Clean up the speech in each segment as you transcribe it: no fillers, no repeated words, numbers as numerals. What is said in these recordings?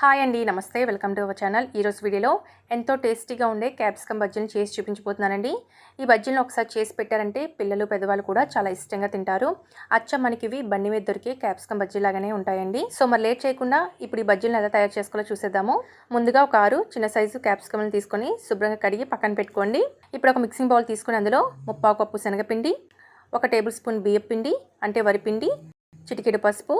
Hi అండి, నమస్తే. Welcome to our channel. ఈరోజు వీడియోలో ఎంతో టేస్టీగా ఉండే క్యాప్సికమ్ బజ్జీని చేసి చూపించబోతున్నానండి. ఈ బజ్జీలను ఒకసారి చేసి పెట్టారంటే పిల్లలు పెద్దవాళ్ళు కూడా చాలా ఇష్టంగా తింటారు. అచ్చం మనకి ఇవి బండి మీద దొరికే క్యాప్సికమ్ బజ్జీ లాగానే ఉంటాయండి. సో మరి లేట్ చేయకుండా ఇప్పుడు ఈ బజ్జీలను ఎలా తయారు చేసుకోవాలో చూసేద్దాము. ముందుగా ఒక 6 చిన్న సైజు క్యాప్సికమ్ని తీసుకొని శుభ్రంగా కడిగి పక్కన పెట్టుకోండి. ఇప్పుడు ఒక మిక్సింగ్ బౌల్ తీసుకొని అందులో 3/4 కప్పు శనగపిండి, 1 టేబుల్ స్పూన్ బియ్యం పిండి అంటే వరిపిండి, చిటికెడు పసుపు,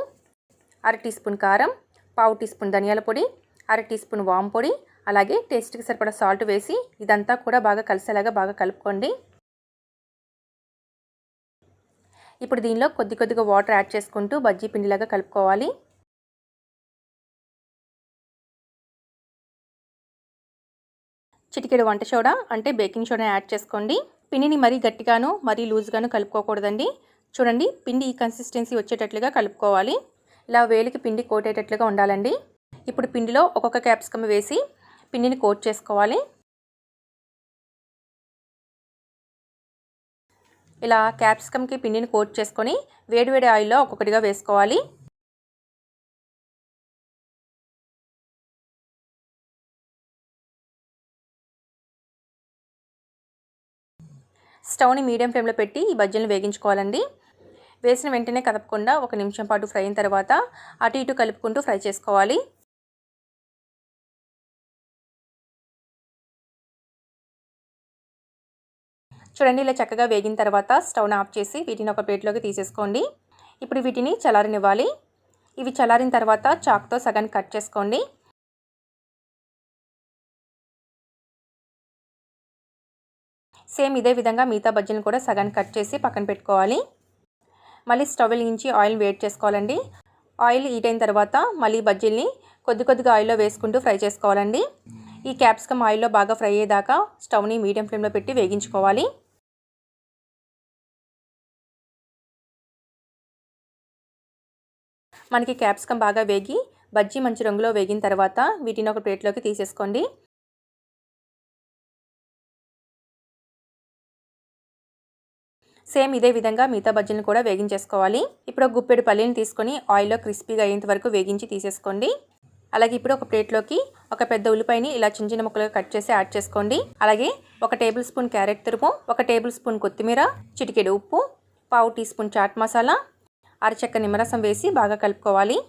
1/2 టీ స్పూన్ కారం, 1/4 టీ స్పూన్ ధనియాల పొడి, 1/2 టీ స్పూన్ వాము పొడి, అలాగే టేస్ట్కి సరిపడా సాల్ట్ వేసి ఇదంతా కూడా బాగా కలిసేలాగా బాగా కలుపుకోండి. ఇప్పుడు దీనిలో కొద్దిగా వాటర్ యాడ్ చేసుకుంటూ బజ్జీ పిండిలాగా కలుపుకోవాలి. చిటికెడు వంట సోడా అంటే బేకింగ్ సోడా యాడ్ చేసుకోండి. పిండిని మరీ గట్టిగాను మరీ లూజ్గాను కలుపుకోకూడదండి. చూడండి, పిండి ఈ కన్సిస్టెన్సీ వచ్చేటట్లుగా కలుపుకోవాలి. ఇలా వేలికి పిండి కోటేటట్లుగా ఉండాలండి. ఇప్పుడు పిండిలో ఒక్కొక్క క్యాప్సికమ్ వేసి పిండిని కోట్ చేసుకోవాలి. ఇలా క్యాప్సికమ్కి పిండిని కోట్ చేసుకొని వేడివేడి ఆయిల్లో ఒక్కొక్కటిగా వేసుకోవాలి. స్టవ్ని మీడియం ఫ్లేమ్లో పెట్టి ఈ బజ్జీలను వేగించుకోవాలండి. వేసిన వెంటనే కదపకుండా 1 నిమిషం పాటు ఫ్రై అయిన తర్వాత అటు ఇటు కలుపుకుంటూ ఫ్రై చేసుకోవాలి. చూడండి, ఇలా చక్కగా వేగిన తర్వాత స్టవ్ని ఆఫ్ చేసి వీటిని ఒక ప్లేట్లోకి తీసేసుకోండి. ఇప్పుడు వీటిని చల్లారనివ్వాలి. ఇవి చల్లారిన తర్వాత చాక్తో సగాన్ని కట్ చేసుకోండి. సేమ్ ఇదే విధంగా మిగతా బజ్జీలను కూడా సగాన్ని కట్ చేసి పక్కన పెట్టుకోవాలి. మళ్ళీ స్టవ్ వెలిగించి ఆయిల్ వేడి చేసుకోవాలండి. ఆయిల్ హీట్ అయిన తర్వాత మళ్ళీ బజ్జీల్ని కొద్దిగా ఆయిల్లో వేసుకుంటూ ఫ్రై చేసుకోవాలండి. ఈ క్యాప్సికమ్ ఆయిల్లో బాగా ఫ్రై అయ్యేదాకా స్టవ్ని మీడియం ఫ్లేమ్లో పెట్టి వేగించుకోవాలి. మనకి క్యాప్సికమ్ బాగా వేగి బజ్జీ మంచి రంగులో వేగిన తర్వాత వీటిని ఒక ప్లేట్లోకి తీసేసుకోండి. సేమ్ ఇదే విధంగా మిగతా బజ్జీలను కూడా వేగించేసుకోవాలి. ఇప్పుడు ఒక గుప్పెడు పల్లీని తీసుకొని ఆయిల్లో క్రిస్పీగా అయ్యేంత వరకు వేగించి తీసేసుకోండి. అలాగే ఇప్పుడు ఒక ప్లేట్లోకి ఒక పెద్ద ఉల్లిపాయని ఇలా చిన్న చిన్న ముక్కలుగా కట్ చేసి యాడ్ చేసుకోండి. అలాగే 1 టేబుల్ స్పూన్ క్యారెట్ తురుము, 1 టేబుల్ స్పూన్ కొత్తిమీర, చిటికెడు ఉప్పు, 1/4 టీ స్పూన్ చాట్ మసాలా, అరచెక్క నిమ్మరసం వేసి బాగా కలుపుకోవాలి.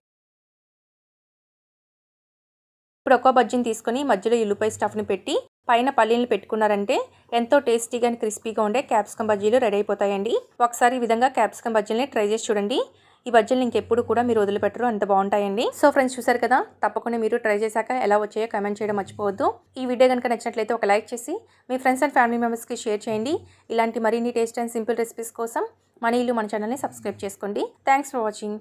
ఇప్పుడు ఒక్కో బజ్జీని తీసుకొని మధ్యలో ఉల్లిపాయ స్టఫ్ని పెట్టి పైన పల్లీలు పెట్టుకున్నారంటే ఎంతో టేస్టీగా అండ్ క్రిస్పీగా ఉండే క్యాప్సికమ్ బజ్జీలు రెడీ అయిపోతాయండి. ఒకసారి ఈ విధంగా క్యాప్సికమ్ బజ్జీలని ట్రై చేసి చూడండి. ఈ బజ్జీలు ఇంకెప్పుడు కూడా మీరు వదిలిపెట్టరు, అంత బాగుంటాయండి. సో ఫ్రెండ్స్, చూసారు కదా, తప్పకుండా మీరు ట్రై చేశాక ఎలా వచ్చాయో కామెంట్ చేయడం మర్చిపోవద్దు. ఈ వీడియో కనుక నచ్చినట్లయితే ఒక లైక్ చేసి మీ ఫ్రెండ్స్ అండ్ ఫ్యామిలీ మెంబర్స్కి షేర్ చేయండి. ఇలాంటి మరిన్ని టేస్ట్ అండ్ సింపుల్ రెసిపీస్ కోసం మన ఛానల్ని సబ్స్క్రైబ్ చేసుకోండి. Thanks for watching.